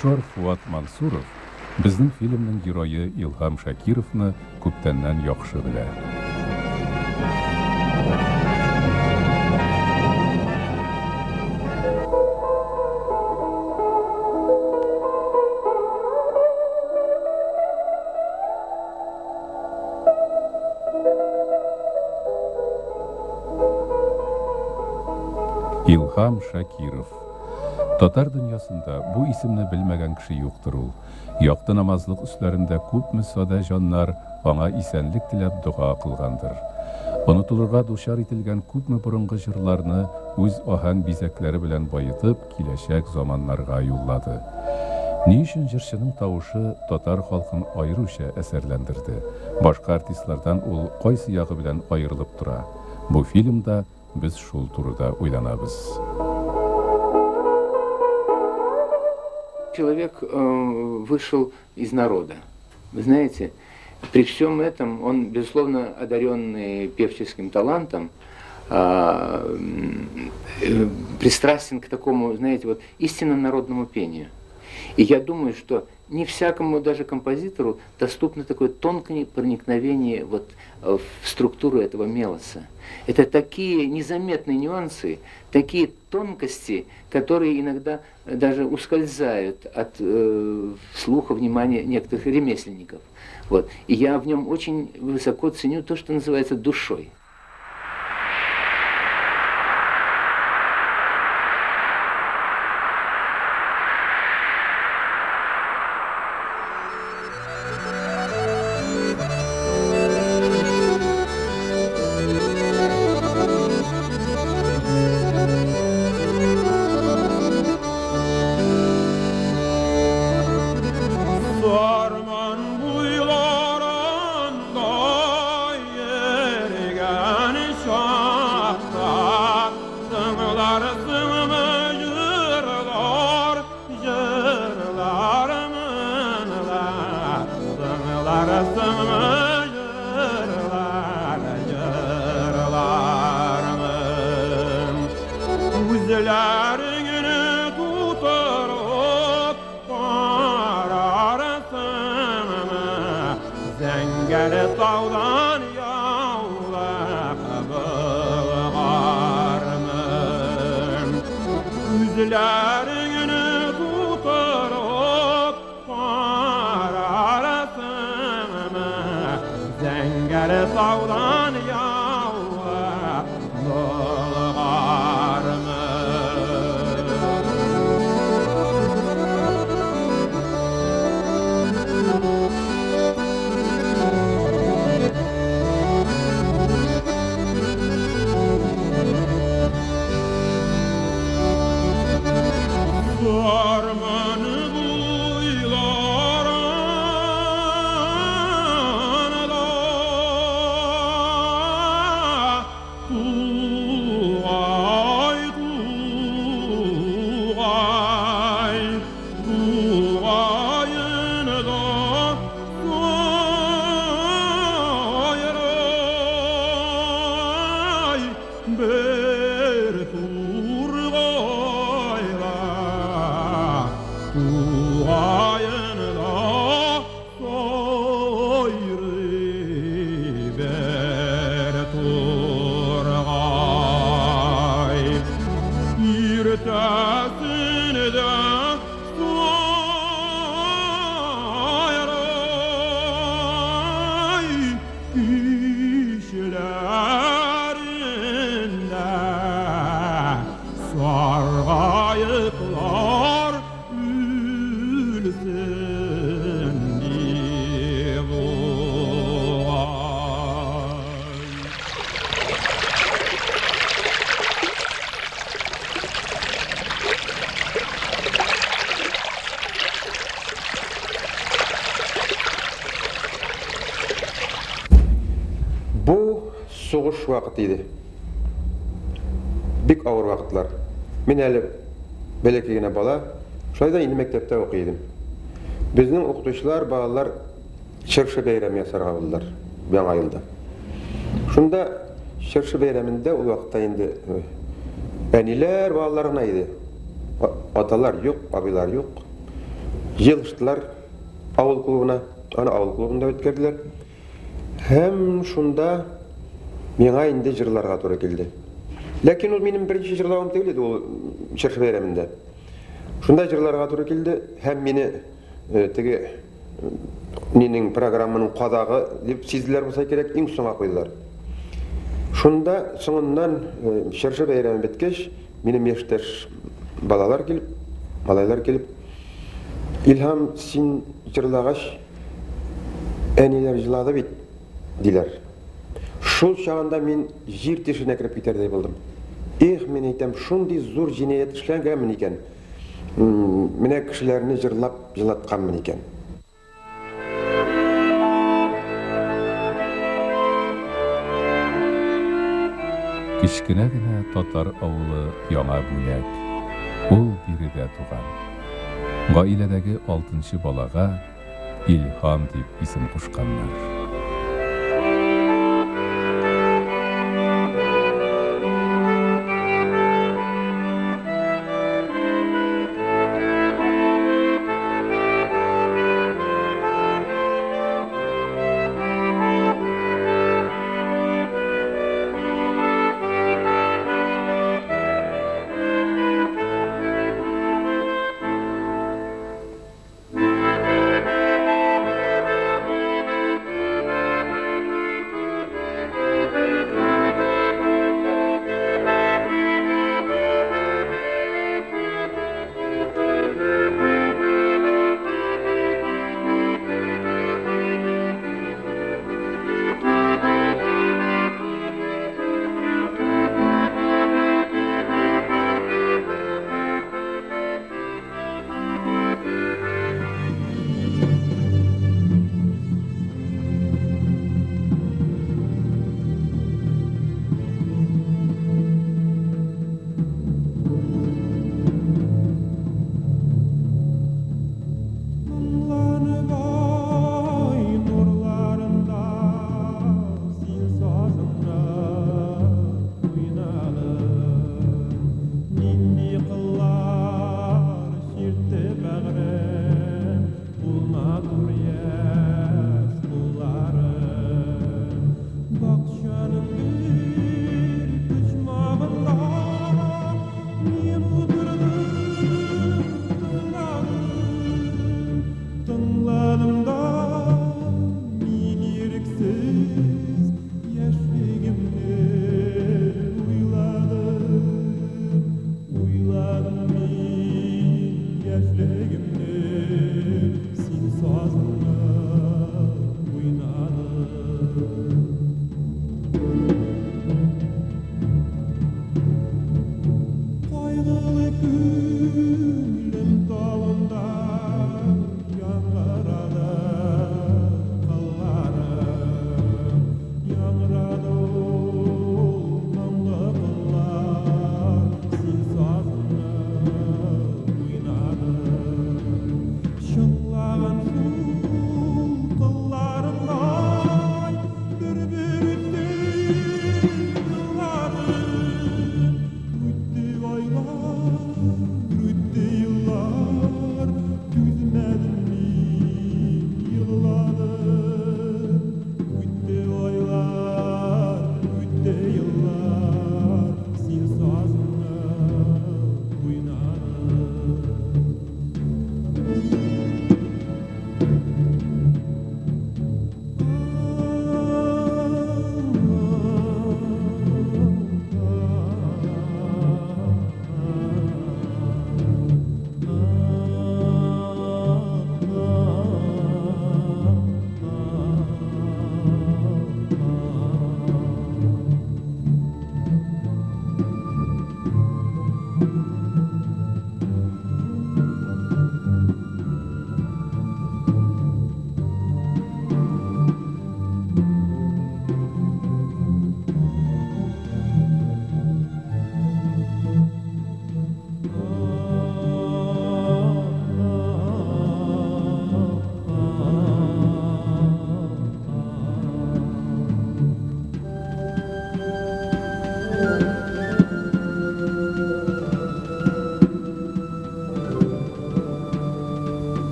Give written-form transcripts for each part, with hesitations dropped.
Режиссер Фуат Мансуров безнең фильмның геройы Илһам Шакировны күптәннән яхшы белә. Илһам Шакиров. Татар дөньясында бу исемне белмәгән кеше юктыр ул. Якты намазлык үсләрендә күпме сада җаннар аңа исәнлек теләп дуга кылгандыр. Онытылырга дучар ителгән күпме борынгы җырларны үз аһәң бизәкләре белән байытып, киләчәк заманнарга юллады. Ни өчен җырчының тавышы татар халкын аеруча әсәрләндерде? Башка артистлардан ул кайсы ягы белән аерылып тора? Бу фильмда без шул турыда уйланабыз. Человек вышел из народа. Вы знаете, при всем этом он, безусловно, одаренный певческим талантом, пристрастен к такому, знаете, вот истинно народному пению. И я думаю, что не всякому даже композитору доступно такое тонкое проникновение вот в структуру этого мелоса. Это такие незаметные нюансы, такие тонкости, которые иногда даже ускользают от слуха, внимания некоторых ремесленников. Вот. И я в нем очень высоко ценю то, что называется душой. Соғыш вакыт иде. Бик авыр вакытлар. Мен әле бәләкәй генә бала, шулай инде мәктәптә укыйдым. Безнең укытучылар, балалар чыршы бәйрәм ясарга булдылар Яңа елда. Шунда чыршы бәйрәмендә ул вакытта инде әниләр балаларына иде. Аталар юк, абыйлар юк. Yılıştılar avul klubuna, ana avul klubunda ötkerdilər. Hem şunda mena indi jırlarga to'g'ri keldi. Lekin ol mening birinchi jırlagım tegildi ol Çarşı bayramında. Şunda jırlarga to'g'ri keldi. Hem meni tege mening programmanyň qadağı dep sizler bolsa kerek iň soňa qoýdylar. Şunda soňundan Çarşı bayramy bitkeş, menim ýeşter balalar kelip İlham sin jırlagaş eniler jylady bit diler. Şol çağında men jir teşine kirip giderday boldum. Men aytam şunday zor jinayet işlengenmin eken. Mene kişilerini jırlap jylatkanmyn eken. Kiçkinegine Tatar awuly Ýaňa Bülek. Ol biride tugan. Gailedegi 6-njy balaga İlham dip isim kuşkanlar.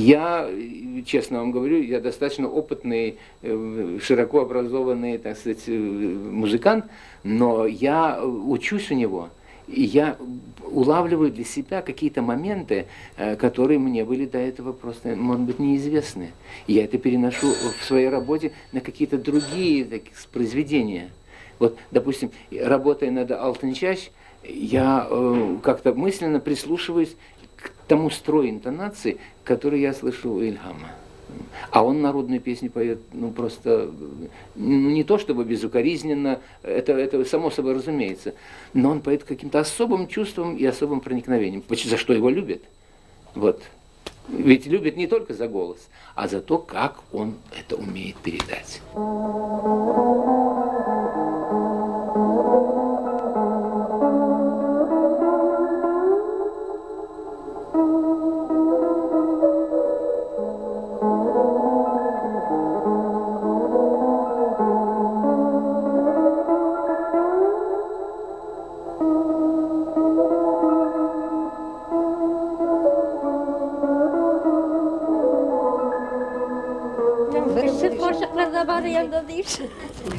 Я, честно вам говорю, я достаточно опытный, широко образованный, так сказать, музыкант, но я учусь у него. И я улавливаю для себя какие-то моменты, которые мне были до этого просто, может быть, неизвестны. Я это переношу в своей работе на какие-то другие произведения. Вот, допустим, работая над «Алтын-чащ», я как-то мысленно прислушиваюсь к тому строю интонации, который я слышу у Ильхама. А он народную песню поет, ну, просто, ну, не то чтобы безукоризненно, это само собой разумеется, но он поет каким-то особым чувством и особым проникновением, за что его любят. Вот. Ведь любят не только за голос, а за то, как он это умеет передать.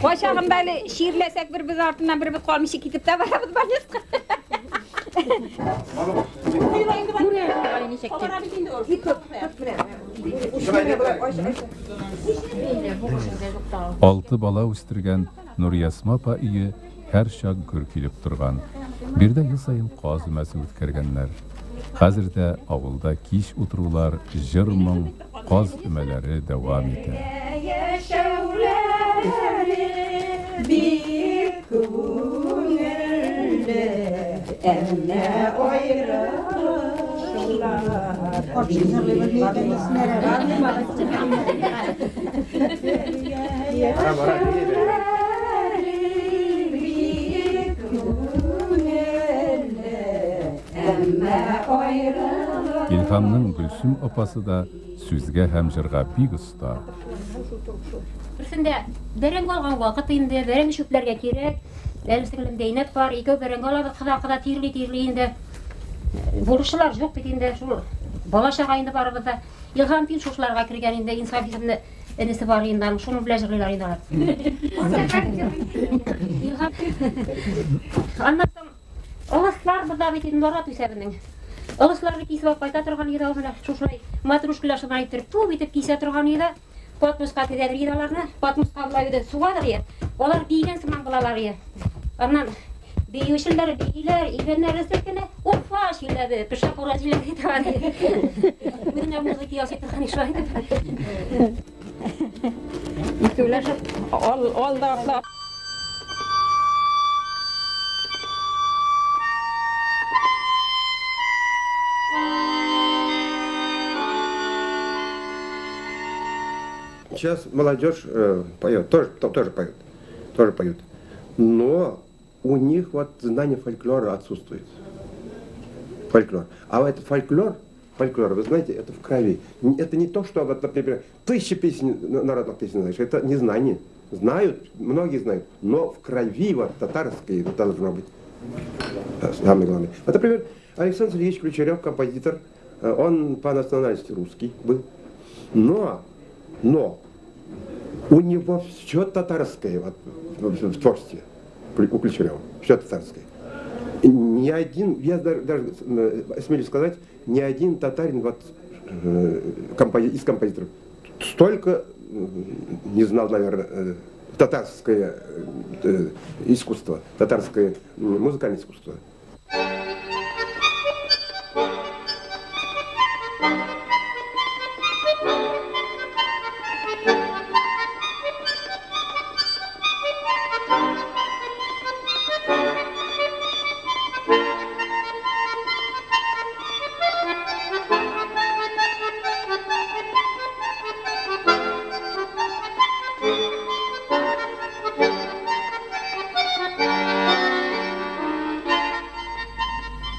Koşağım böyle şiirlesek bir biz ardından bir kalmış kitapta var bu başka. Алты бала үстергән Нуриясма апа үйі һәр шак гүр килеп торган. Бирдә ел сайын каз өмәсе үткәргәннәр. Хәзердә авылда кич утырулар, җыр моң, каз өмәләре дәвам итә. Илһамның Гөлсүм апасы да сүзгә һәм җырга бик оста. Берсендә бәрәң алган вакыт инде, бәрәң шүпләргә кирәк. Әлсеңлем Дәйнәк бар, ике бәрәң алабыз, кыда тирли инде. Бурышлар юк бит инде, шул балачага инде барыбыз да. Илһам фин шушларга кергән инде, инсаф исемле энесе бар инде, шуны белән җырлыйлар инде алар. Илһам. Аннан алыслар буда бит инде бара түсәбенең. Алысларны кисеп кайта торган иде алар, шушлай матрушкаларны әйтеп, ту битеп кисә торган иде. Патмуска тидер идаларны, патмуска булайды суадыр я. Алар бигән сыман булалар я. Аннан биючеләр бигиләр, игеннәр сәкене, уфа шиләде, пешапура шиләде тагы. Менә музыка ясый торган ишай дип. Итүләр ал да. Сейчас молодежь поет, тоже поют. Но у них вот знание фольклора отсутствует. Фольклор. А вот фольклор, вы знаете, это в крови. Это не то, что, вот, например, 1000 песен, народных песен знаешь, это не знание. Знают, многие знают, но в крови вот татарской должно быть самое главное. Вот, например, Александр Сергеевич Ключарев, композитор, он по национальности русский был, но у него все татарское вот, в творчестве, у Ключарева, все татарское. Ни один, я даже смею сказать, ни один татарин вот, из композиторов столько не знал, наверное, татарское искусство, татарское музыкальное искусство.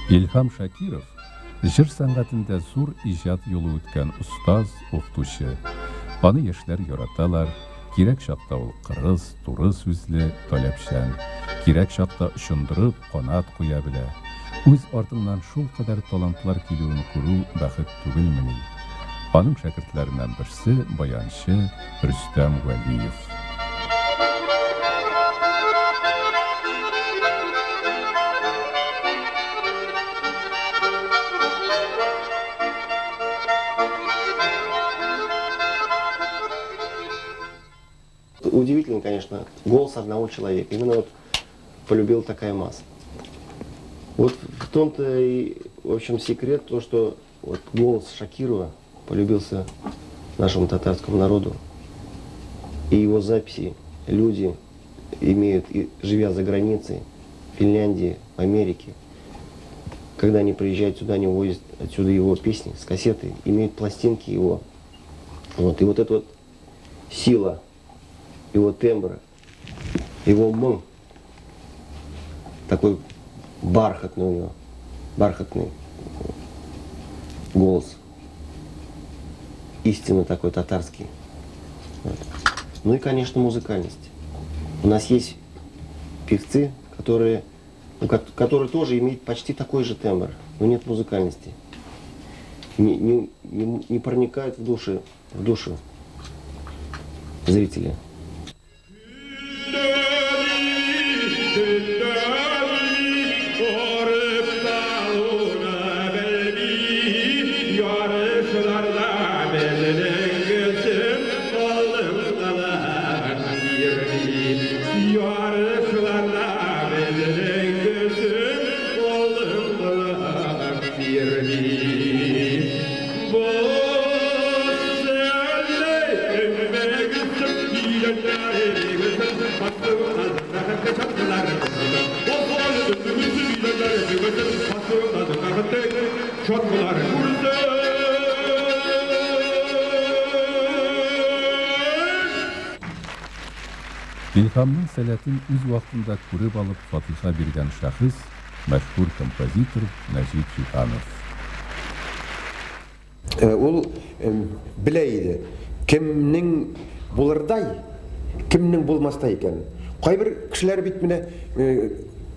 Илһам Шакиров җыр сәнгатендә зур иҗат юлы үткән устаз, укытучы. Аны яшьләр яраталар. Кирәк чакта ул кырыс, туры сүзле, таләпчән. Кирәк чакта ышындырып, канат куя белә. Үз артыннан шул кадәр талантлар килүен күрү бәхет түгелмени. Аның шәкертләреннән берсе баянчы Рөстәм Вәлиев. Удивительно, конечно, голос одного человека. Именно вот полюбил такая масса. Вот в том-то и, в общем, секрет, то, что вот голос Шакирова полюбился нашему татарскому народу. И его записи люди имеют, и, живя за границей, в Финляндии, в Америке, когда они приезжают сюда, они увозят отсюда его песни с кассеты, имеют пластинки его. Вот. И вот эта вот сила его тембра, его мон, такой бархатный у него, бархатный голос, истинно такой татарский. Вот. Ну и, конечно, музыкальность. У нас есть певцы, которые тоже имеют почти такой же тембр, но нет музыкальности. Не проникают в душу зрителя. İlhamның сәләтен үз вакытында күреп алып фатиха биргән шәхес мәшһүр композитор Нәҗип Җиһанов. Ул белә иде, кемнең булырдай, кемнең булмастай икән. Кайбер кешеләр бит менә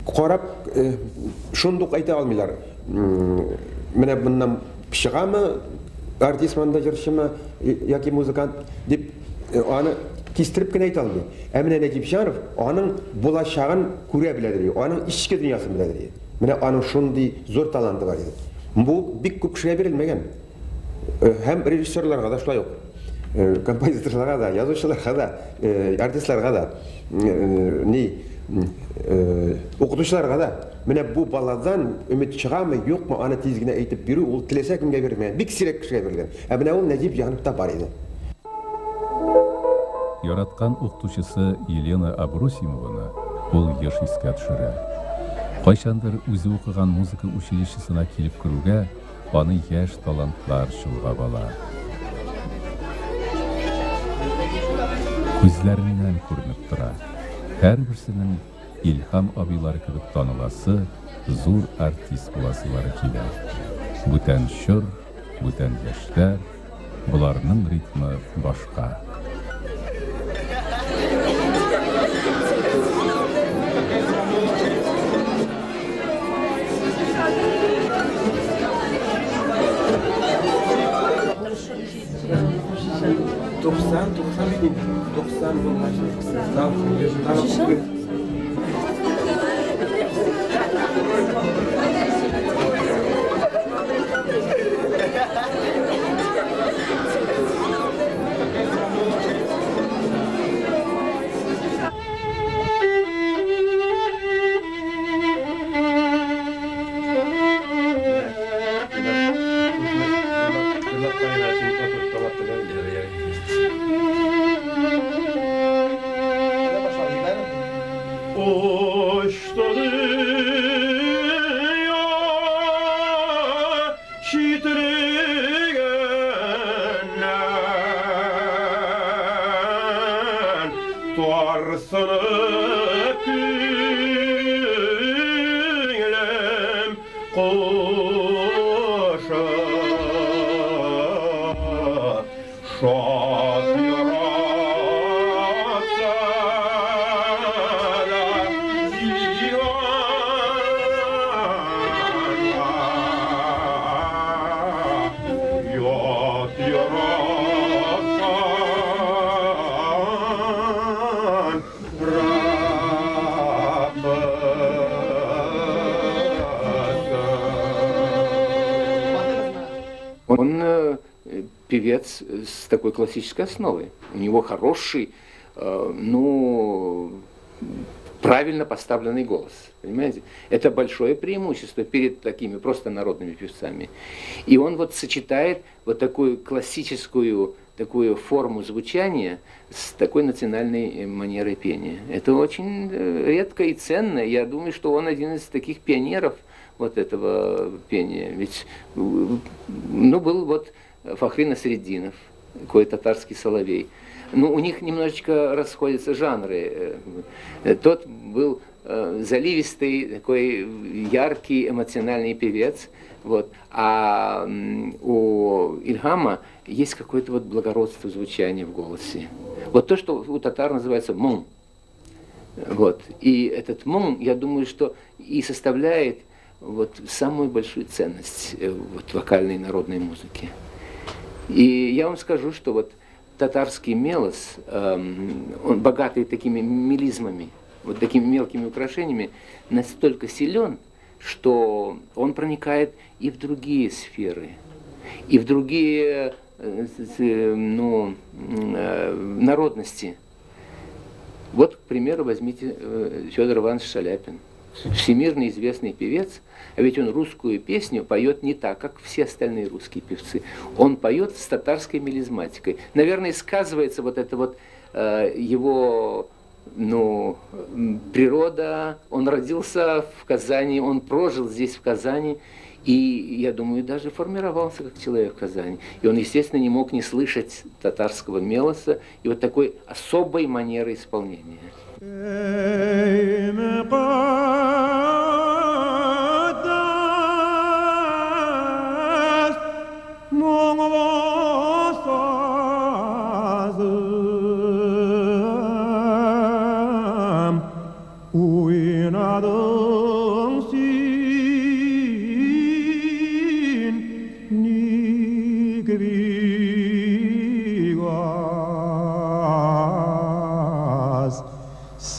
карап шундук әйтә алмыйлар. Менә bundan чыгамы, артист монда җырчымы яки музыкант дип аны кистереп кенә әйтә алмый. Ә менә Нәҗип Җиһанов аның булачагын күрә беләдер, аның ичке дөньясын беләдер. Менә аның шундый зур таланты бар иде. Бу бик күп кешегә бирелмәгән. Һәм режиссерларга да шулай ук, композиторларга да, язучыларга да, артистларга да, укытучыларга да менә бу баладан өмет чыгамы, юкмы, аны тиз генә әйтеп бирү, ул теләсә кемгә бирмәгән, бик сирәк кешегә бирелгән. Ә менә ул Нәҗип Җиһановта бар иде. Яраткан укытучысы Елена Абросимованы ул еш искә төшерә. Кайчандыр үзе укыган музыка училищесына килеп керүгә, аны яшь талантлар чолгап ала. Күзләреннән күренеп тора. Һәрберсенең Илһам абыйлары кебек таныласы, зур артист буласылары килә. Бүтән чор, бүтән яшьләр, буларның ритмы башка. Your Он певец с такой классической основой. У него хороший, правильно поставленный голос. Понимаете? Это большое преимущество перед такими просто народными певцами. И он вот сочетает вот такую классическую такую форму звучания с такой национальной манерой пения. Это очень редко и ценно. Я думаю, что он один из таких пионеров вот этого пения. Ведь, был вот Фахри Насреддинов, такой татарский соловей. У них немножечко расходятся жанры. Тот был заливистый, такой яркий, эмоциональный певец. Вот. А у Ильхама есть какое-то вот благородство звучания в голосе. Вот то, что у татар называется мун. Вот. И этот мун, я думаю, что и составляет вот самую большую ценность вот вокальной народной музыки. И я вам скажу, что вот татарский мелос, он богатый такими мелизмами, вот такими мелкими украшениями, настолько силен, что он проникает и в другие сферы, и в другие народности. Вот, к примеру, возьмите Федор Иванович Шаляпин. Всемирно известный певец, а ведь он русскую песню поет не так, как все остальные русские певцы. Он поет с татарской мелизматикой. Наверное, сказывается вот это вот его природа. Он родился в Казани, он прожил здесь, в Казани, и, я думаю, даже формировался как человек в Казани. И он, естественно, не мог не слышать татарского мелоса и вот такой особой манеры исполнения.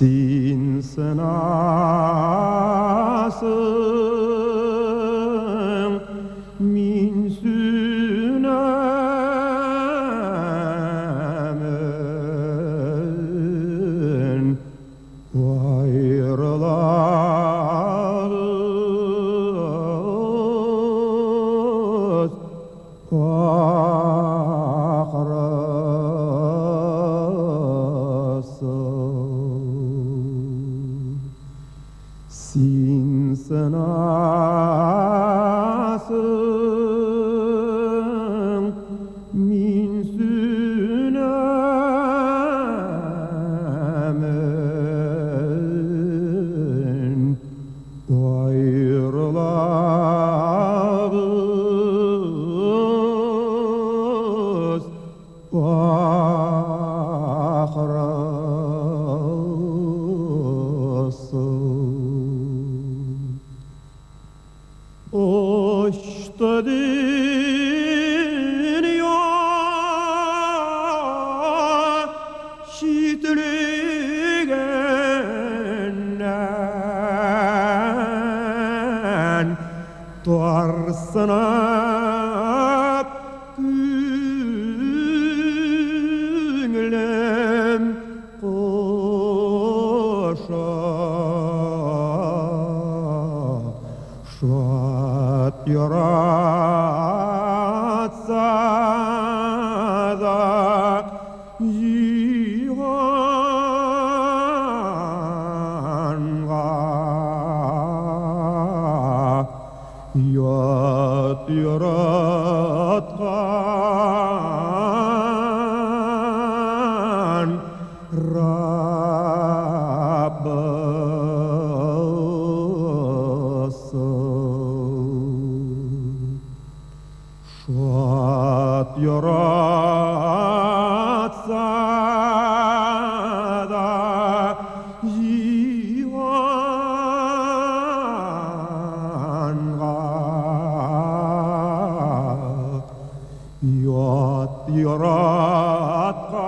Sin sınasın min sünemin ayrılarız Sin sınasın min sünemin ayrılarız Oşta dünya şitligenden Tuarsınap günlem koşa Şuat yaratsa da cihanğa Yat yaratkan Rabbısın Şuat yaratsa da cihanğa Yat yaratkan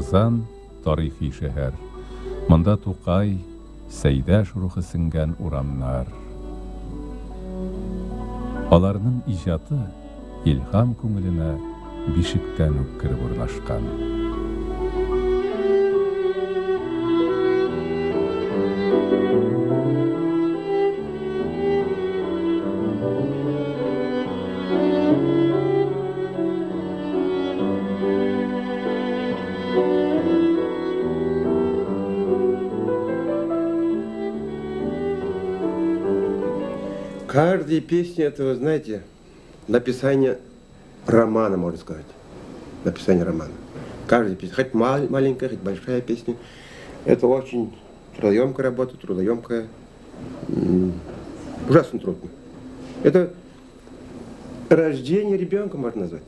Казан тарихи шәһәр. Монда Тукай, Сәйдәш рухы сеңгән урамнар. Аларның иҗаты илһам күңеленә бишектән үк киреп урнашкан. Каждая песня, это, вы знаете, написание романа, можно сказать. Написание романа. Каждая песня, хоть маленькая, хоть большая песня. Это очень трудоемкая работа, трудоемкая. Ужасно трудно. Это рождение ребенка, можно назвать.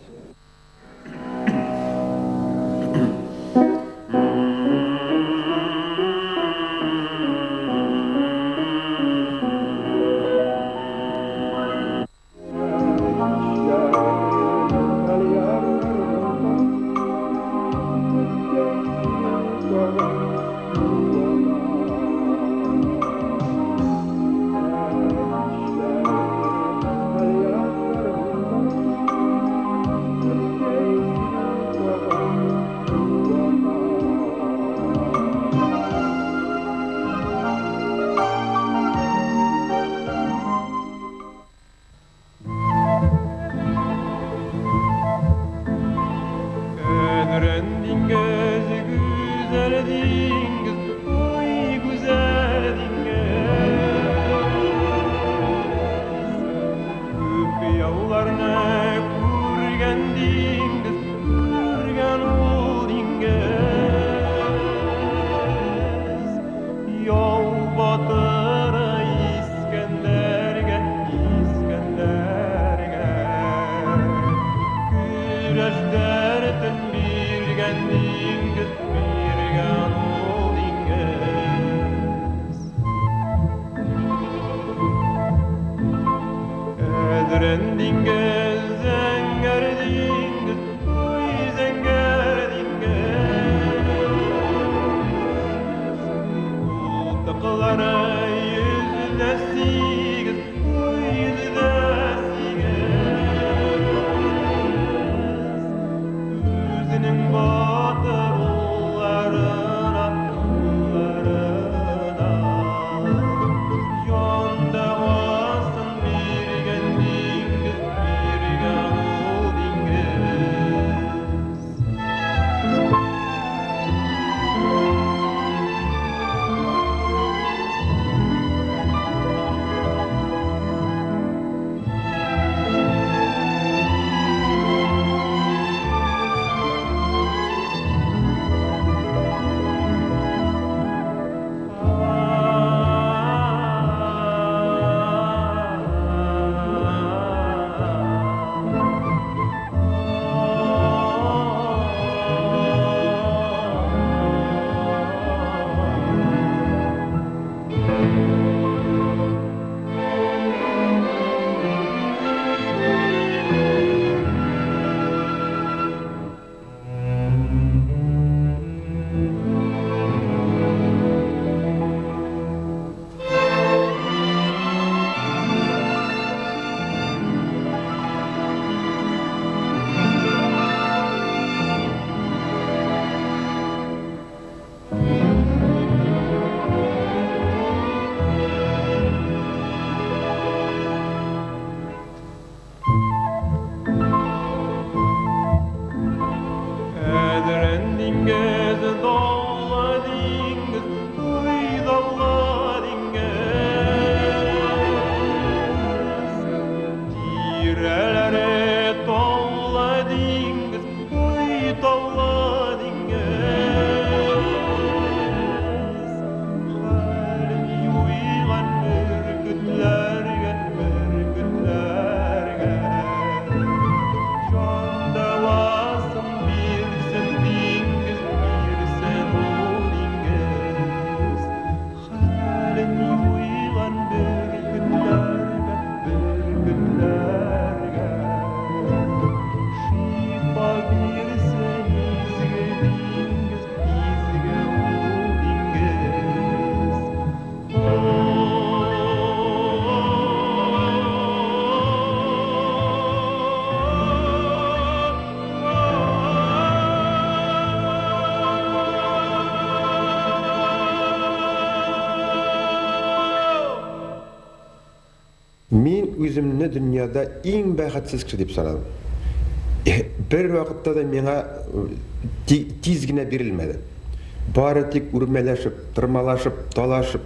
Мен өзімні дүнияда ең бақытсыз кіші деп санадым. Бір вақытта да меңа тез генә берілмеді. Бары тек үрмәләшіп, тырмалашып, талашып,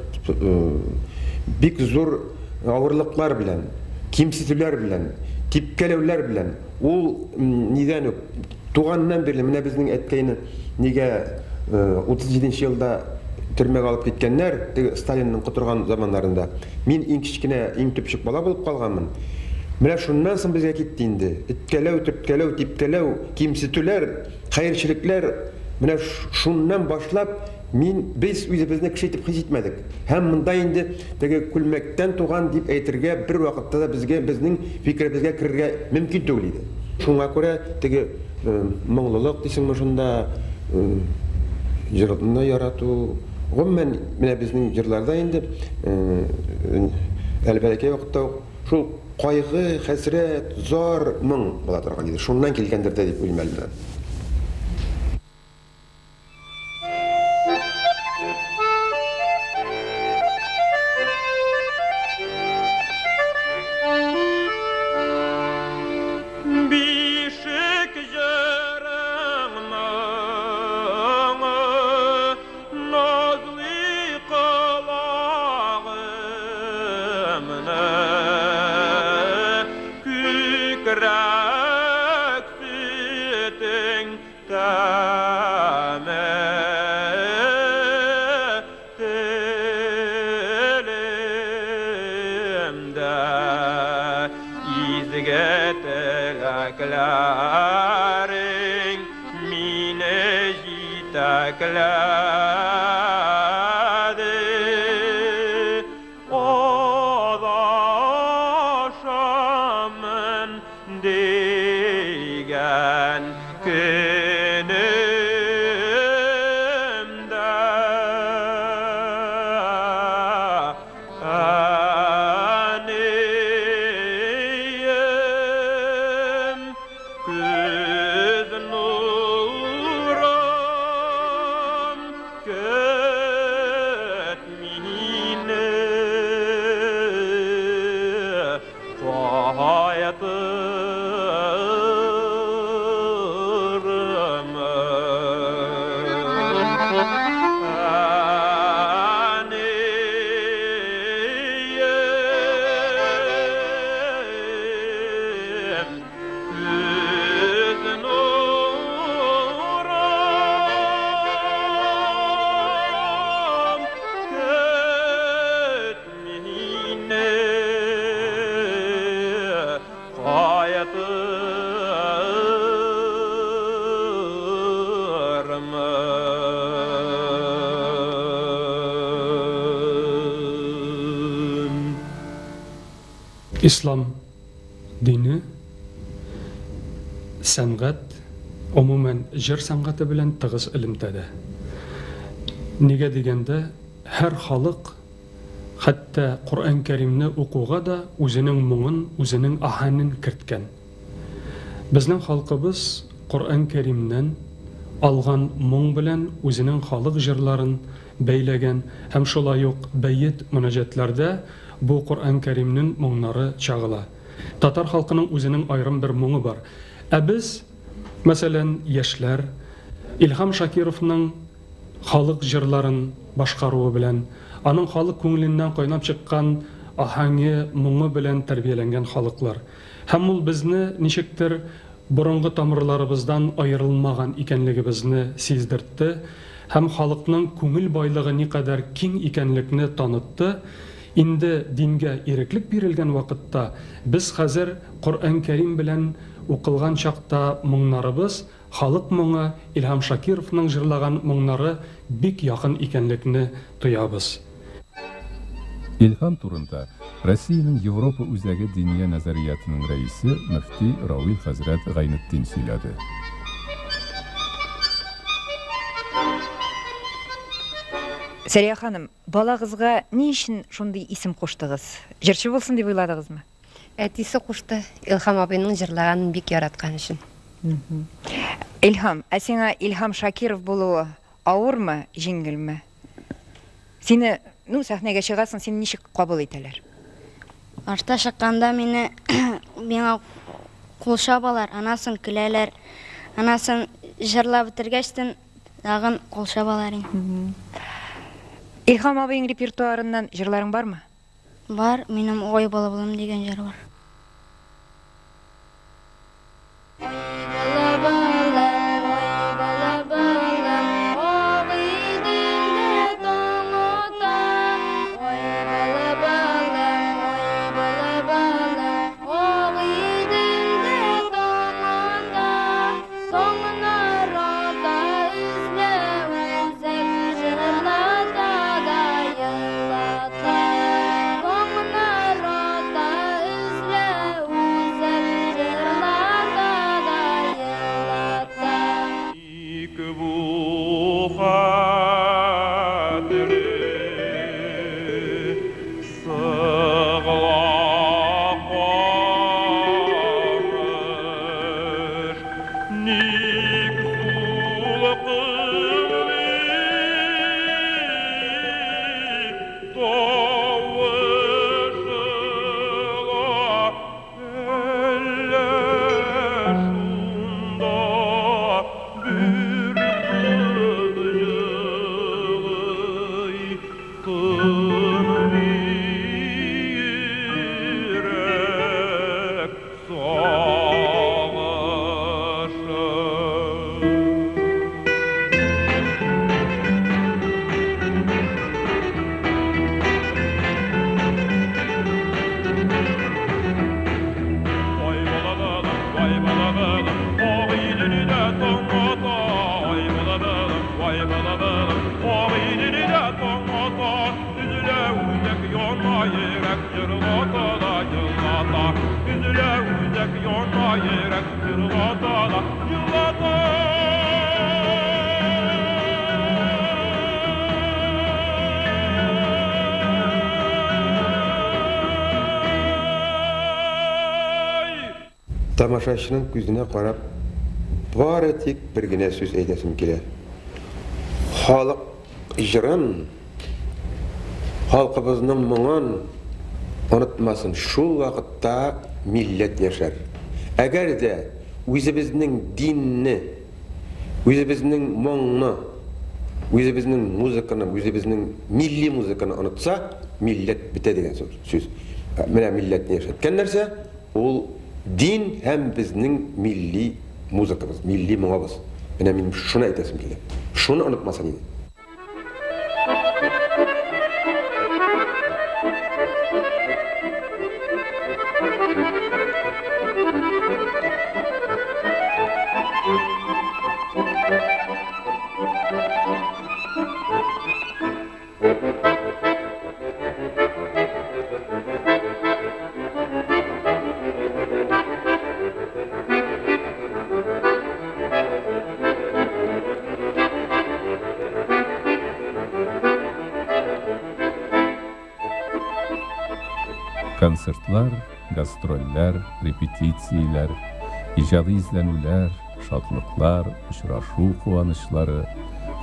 бик зор ауырлықлар білән, кемсітулер білән, тепкелеулер білән. Ол неден туғаннан берлі, міне біздің әткейні неге 37-ші жылда түрмеге алып кеткеннер, Сталиннің құтырған замандарында. Мен ең кішкене, ең төпшік бала болып қалғанмын. Міне шуннан соң бізге кетті енді. Үткелеу, түрткелеу, тепкелеу, кемсітулер, қайыршіліктер, міне шуннан башлап, біз өзімізді кішейтіп хис етмедік. Һәм мұнда енді күлмектен туған деп әйтірге бір уақытта да біздің фикірімізге кірге мүмкін түгел еді. Шуңа көре мұңлылық дейсің мұшында жырдыны ярату. Ғыммен біздің жырларда енді әлбәлеке уақытта шул қайғы, хәсрет, зор, мұң бола тұрған еді. Шуннан келгендерді деп өлмәлімді. İslam dini сәнгать, umuman jir сәнгате белән тыгыз элемтәдә. Нигә дигәндә, һәр халык хәтта Коръән Кәримне укуга да үзенең моңын, үзенең аһанын керткән. Безнең халкыбыз Коръән Кәримнән алган моң белән үзенең халык җырларын бәйләгән һәм шулай ук бәйет мөнәҗәтләрдә бу Коръән Кәримнең моңнары чагыла. Татар халкының үзенең аерым бер моңы бар. Ә без, мәсәлән, яшьләр Илһам Шакировның халык җырларын башкаруы белән, аның халык күңеленнән кайнап чыккан аһаңы, моңы белән тәрбияләнгән халыклар. Һәм ул безне ничектер борынгы тамырларыбыздан аерылмаган икәнлегебезне сиздертте, һәм халыкның күңел байлыгы никадәр киң икәнлекне танытты. Инде дингә иреклек бирелгән вакытта без хәзер Коръән Кәрим белән укылган чакта моңнарыбыз, халык моңы, Илһам Шакировның җырлаган моңнары бик якын икәнлекне тоябыз. Илһам турында Россиянең Европа үзәге диния назариятының рәисе мөфти Рауил хәзрәт Гайнетдин сөйләде. Сәрия ханым, балагызга ни өчен шундый исем куштыгыз? Җырчы булсын дип уйладыгызмы? Әтисе кушты, Илһам абыйның җырлаганын бик яраткан өчен. Илһам, ә сиңа Илһам Шакиров булуы авырмы, җиңелме? Сине, сәхнәгә чыгасың, сине ничек кабул итәләр? арта шыққанда мені меңа қол шабалар, анасын күләләр, анасын жырлап бітіргәштен дағын қол шабалар. Илхам абайың репертуарынан жырларың бар ма? Бар, менің ой балабылым деген жыр бар. Тамашашының көзіне қарап, бары тек бір генә сөз әйтәсем келе. Халық жырын, халқыбызның мұңын ұнытмасын. Шул вақытта милләт яшар. Әгәр дә үзебезнең динне, үзебезнең моңны, үзебезнең музыканы, үзебезнең милли музыканы ұнытса, милләт бітә деген сөз. Менә милләтне яшәткән нәрсә, ул дин һәм безнең милли музыкабыз, милли моңабыз. Менә мин шуны әйтәсем килә. Шуны онытмасын иде. Концертлар, гастрольләр, репетицияләр, иҗади изләнүләр, шатлыклар, очрашу куанышлары,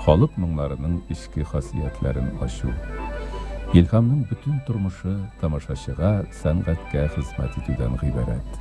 халык моңларының ички хасиятләрен ачу. Илхамның бүтән тормышы тамашачыга сәнгатькә хезмәт итүдән гыйбарәт.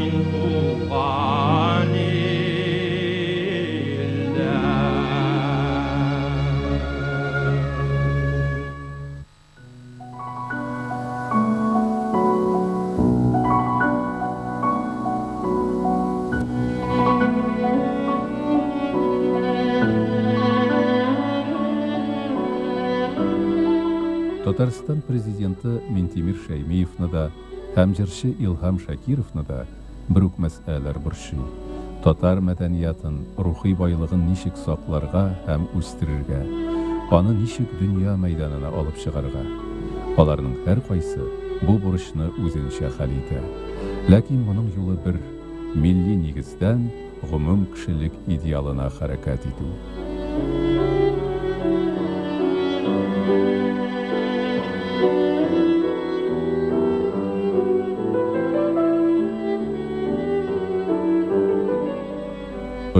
син туған елді. Татарстан президенті Ментимир Шаймиевны да, һәм җырчы Илһам Шакировны да бер үк мәсьәләләр борчый. Татар мәдәниятын, рухи байлыгын ничек сакларга һәм үстерергә, аны ничек дөнья мәйданына алып чыгарга. Аларның һәр кайсы бу бурычны үзенчә хәл итә. Ләкин моның юлы бер: милли нигездән гомум кешелек идеалына хәрәкәт итү.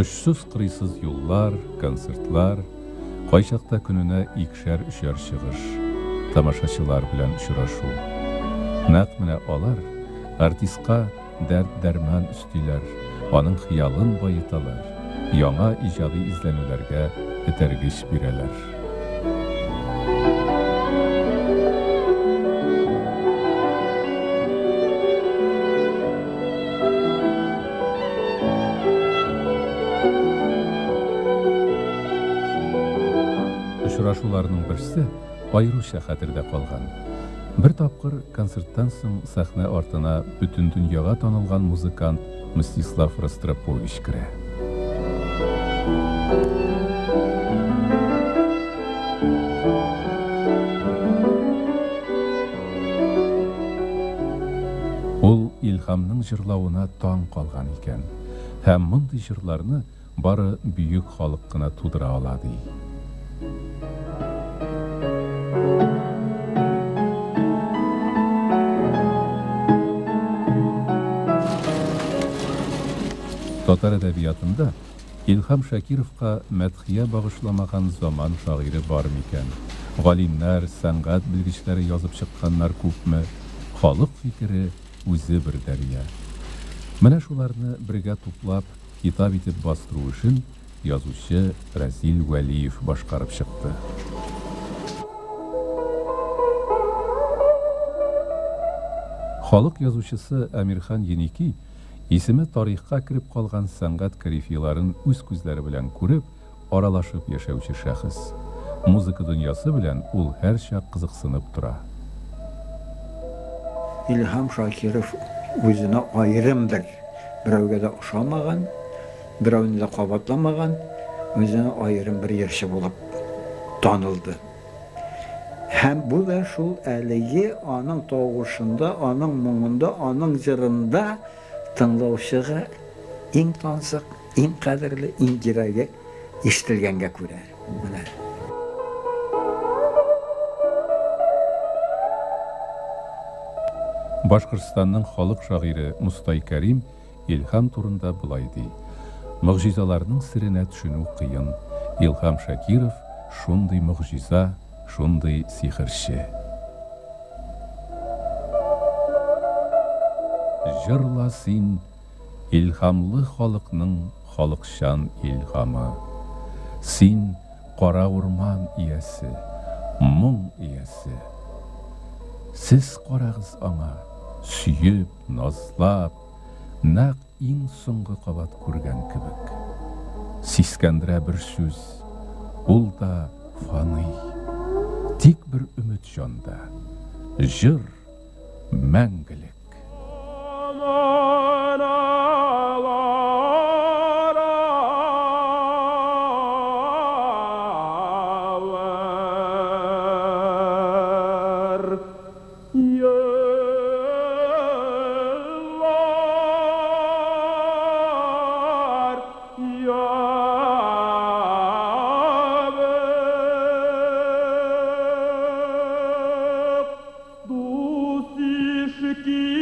Очсыз-кырыйсыз юллар, концертлар, кайчакта көненә 2-3 чыгыш, тамашачылар белән очрашу. Нәкъ менә алар артистка дәрт-дәрман үстиләр, аның хыялын байыталар, яңа иҗади изләнүләргә этәргеч бирәләр. Очрашуларның берсе аеруча хәтердә калган. Бер тапкыр концерттан соң сәхнә артына бөтен дөньяга танылган музыкант Мстислав Ростропович керә. Ул Илһамның җырлавына таң калган икән һәм мондый җырларны бары бөек халык кына тудыра ала ди. Татар әдәбиятында Илһам Шакировка мәдхия багышламаган заман шагыйре бар микән? Галимнәр, сәнгать белгечләре язып чыкканнар күпме? Халык фикере үзе бер дәрья. Менә шуларны бергә туплап, китап итеп бастыру өчен язучы Разил Вәлиев башкарып чыкты. Халык язучысы Әмирхан Еники исеме тарихка кирип калган сәнгать корифейларын үз күзләре белән күреп, аралашып яшәүче шәхес. Музыка дөньясы белән ул һәрчак кызыксынып тора. Илһам Шакиров үзенә аерым берәүгә дә ошамаган, берәүне дә кабатламаган, үзенә аерым бер җырчы булып танылды. Һәм бу да шул әлеге аның тавышында, аның моңында, аның җырында тыңлаучыга иң тансык, иң кадерле, иң йөрәге ишетелгәнгә күрә. Менә. Башкортстанның халык шагыйре Мустай Кәрим Илһам турында булай ди: "Мөгъҗизаларның сиренә төшенү кыен. Илһам Шакиров шундый мөгъҗиза, шундый сихерче. Җырла син, илһамлы халыкның халыкчан илһамы. Син кара урман иясе, моң иясе. Сез карагыз аңа, сөйеп, назлап, нәкъ иң соңгы кабат күргән кебек. Сискәндерә бер сүз, ул да фаный. Тик бер өмет җанда, җыр мәңгелек." Ki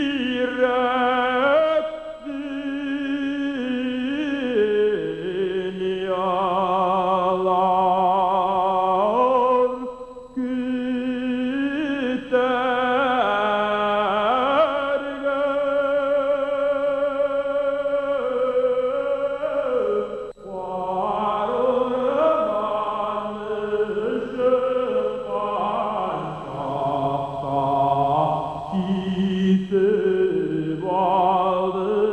Fire.